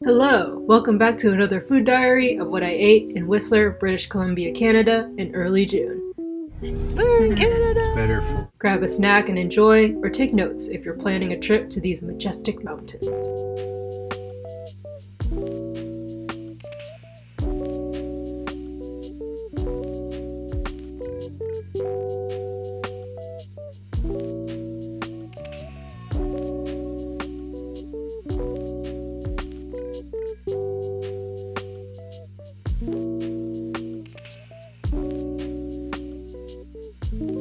Hello, welcome back to another food diary of what I ate in Whistler, British Columbia, Canada in early June. Canada! It's better. Grab a snack and enjoy, or take notes if you're planning a trip to these majestic mountains.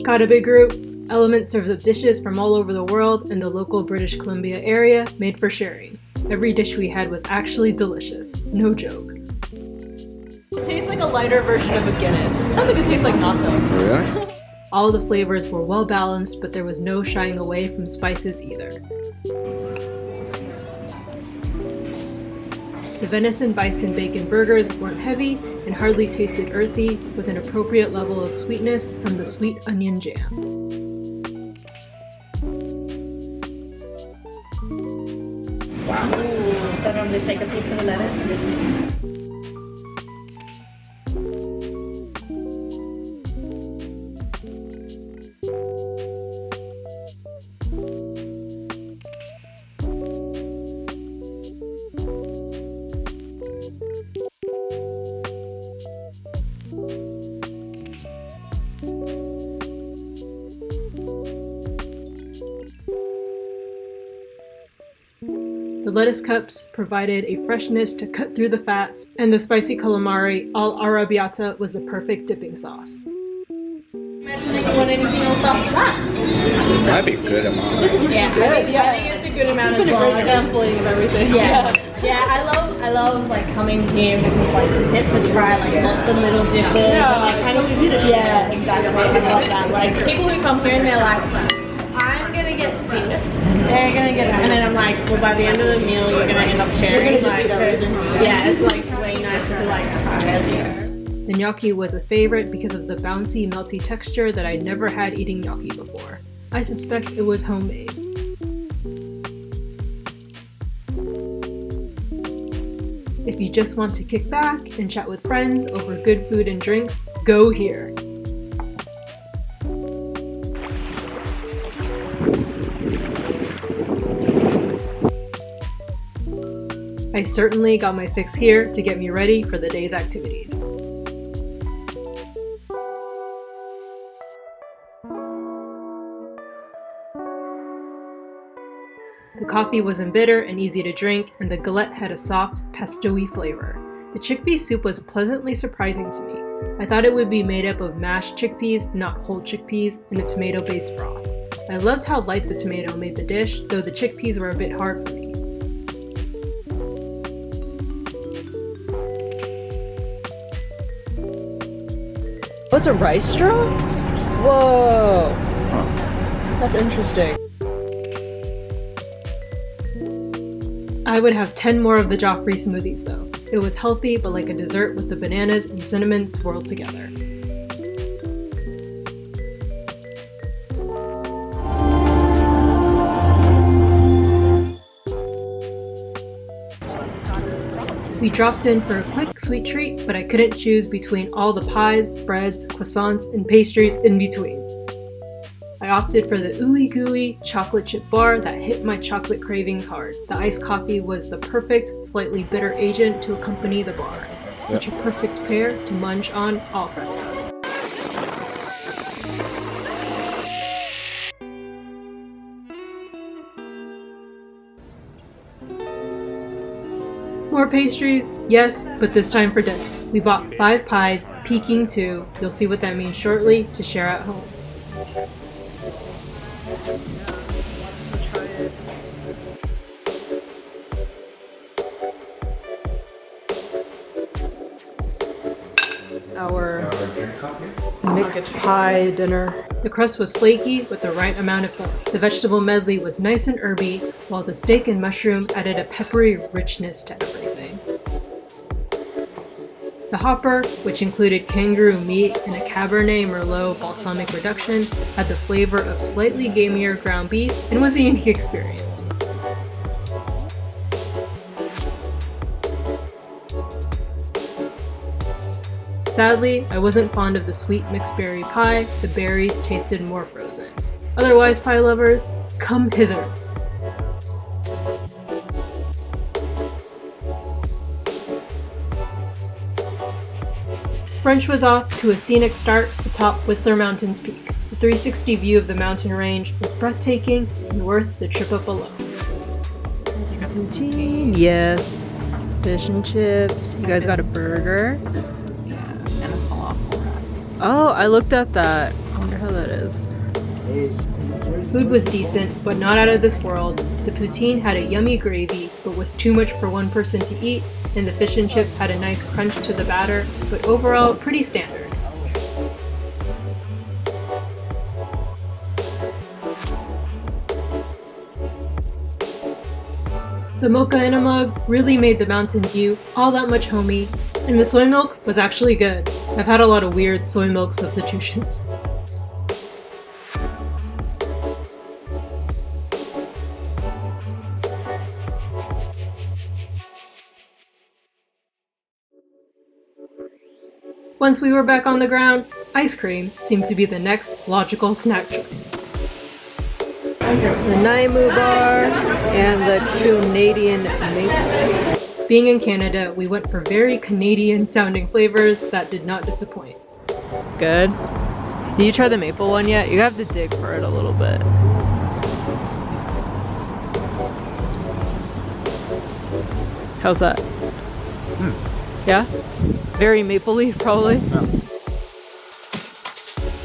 Got a big group? Element serves up dishes from all over the world and the local British Columbia area made for sharing. Every dish we had was actually delicious, no joke. It tastes like a lighter version of a Guinness. I think it tastes like natto. Really? All the flavors were well balanced, but there was no shying away from spices either. The venison, bison, bacon burgers weren't heavy and hardly tasted earthy, with an appropriate level of sweetness from the sweet onion jam. Wow. Ooh, so I'm going to take a piece of the lettuce and just The lettuce cups provided a freshness to cut through the fats, and the spicy calamari al arrabbiata was the perfect dipping sauce. imagine if you want anything else after that. This might be a good amount. Yeah, I think it's a good amount as well. It's been a great sampling of everything. Yeah, I love like coming here because like you get to try like lots of little dishes. Yeah, and, like kind of yeah, exactly. I love that. Like people who come here and they're like, I'm gonna get this. They're gonna get it, and then I'm like, well, by the end of the meal, you're gonna end up sharing. Like, so, yeah, it's like way nicer to like try as you go. The gnocchi was a favorite because of the bouncy, melty texture that I'd never had eating gnocchi before. I suspect it was homemade. If you just want to kick back and chat with friends over good food and drinks, go here. I certainly got my fix here to get me ready for the day's activities. The coffee wasn't bitter and easy to drink, and the galette had a soft, pesto-y flavor. The chickpea soup was pleasantly surprising to me. I thought it would be made up of mashed chickpeas, not whole chickpeas, and a tomato-based broth. I loved how light the tomato made the dish, though the chickpeas were a bit hard for me. What's a rice straw? Whoa. That's interesting. I would have 10 more of the Joffrey smoothies though. It was healthy, but like a dessert with the bananas and cinnamon swirled together. We dropped in for a quick sweet treat, but I couldn't choose between all the pies, breads, croissants, and pastries in between. I opted for the ooey gooey chocolate chip bar that hit my chocolate cravings hard. The iced coffee was the perfect, slightly bitter agent to accompany the bar. Such a perfect pair to munch on al fresco. More pastries? Yes, but this time for dinner. We bought 5 pies, Peking 2, you'll see what that means shortly, to share at home. Our mixed pie dinner. The crust was flaky with the right amount of filling. The vegetable medley was nice and herby, while the steak and mushroom added a peppery richness to everything. The hopper, which included kangaroo meat and a Cabernet Merlot balsamic reduction, had the flavor of slightly gamier ground beef and was a unique experience. Sadly, I wasn't fond of the sweet mixed berry pie, the berries tasted more frozen. Otherwise, pie lovers, come hither. Brunch was off to a scenic start atop Whistler Mountain's peak. The 360 view of the mountain range was breathtaking and worth the trip up alone. Poutine, yes. Fish and chips. You guys got a burger? Yeah, and a falafel wrap. Oh, I looked at that. I wonder how that is. Food was decent, but not out of this world. The poutine had a yummy gravy, but was too much for one person to eat, and the fish and chips had a nice crunch to the batter, but overall pretty standard. The mocha in a mug really made the mountain view all that much homey, and the soy milk was actually good. I've had a lot of weird soy milk substitutions. Once we were back on the ground, ice cream seemed to be the next logical snack choice. The Naimu bar and the Canadian maple. Being in Canada, we went for very Canadian sounding flavors that did not disappoint. Good. Did you try the maple one yet? You have to dig for it a little bit. How's that? Yeah? Very mapley, probably? Yeah.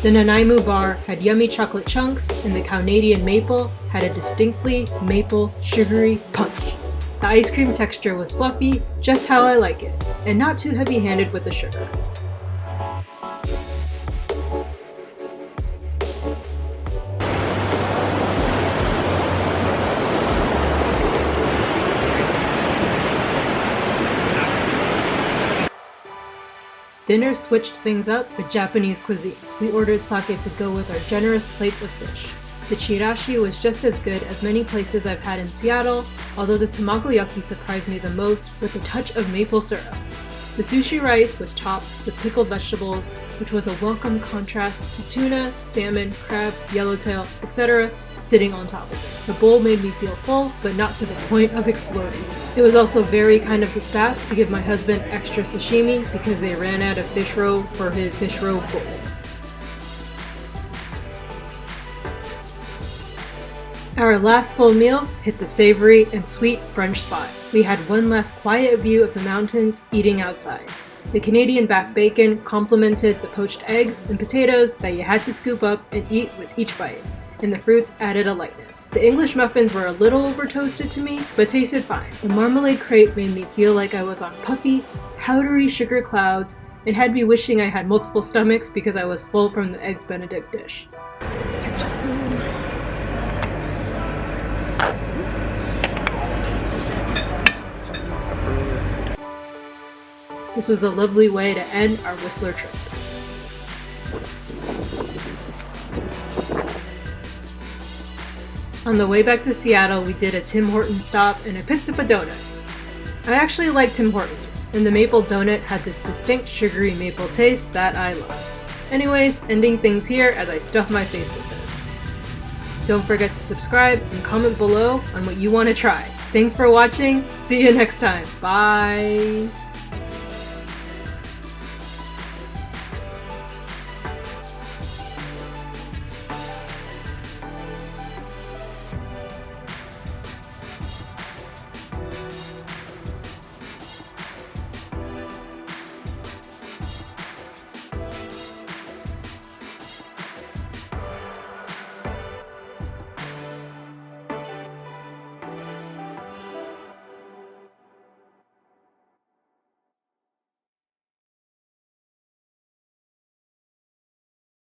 The Nanaimo bar had yummy chocolate chunks, and the Canadian maple had a distinctly maple, sugary punch. The ice cream texture was fluffy, just how I like it, and not too heavy-handed with the sugar. Dinner switched things up with Japanese cuisine. We ordered sake to go with our generous plates of fish. The chirashi was just as good as many places I've had in Seattle, although the tamagoyaki surprised me the most with a touch of maple syrup. The sushi rice was topped with pickled vegetables, which was a welcome contrast to tuna, salmon, crab, yellowtail, etc. sitting on top of it. The bowl made me feel full, but not to the point of exploding. It was also very kind of the staff to give my husband extra sashimi because they ran out of fish roe for his fish roe bowl. Our last full meal hit the savory and sweet brunch spot. We had one last quiet view of the mountains eating outside. The Canadian back bacon complemented the poached eggs and potatoes that you had to scoop up and eat with each bite, and the fruits added a lightness. The English muffins were a little over toasted to me, but tasted fine. The marmalade crepe made me feel like I was on puffy, powdery sugar clouds and had me wishing I had multiple stomachs because I was full from the Eggs Benedict dish. This was a lovely way to end our Whistler trip. On the way back to Seattle, we did a Tim Hortons stop and I picked up a donut. I actually like Tim Hortons, and the maple donut had this distinct sugary maple taste that I love. Anyways, ending things here as I stuff my face with this. Don't forget to subscribe and comment below on what you want to try. Thanks for watching. See you next time. Bye.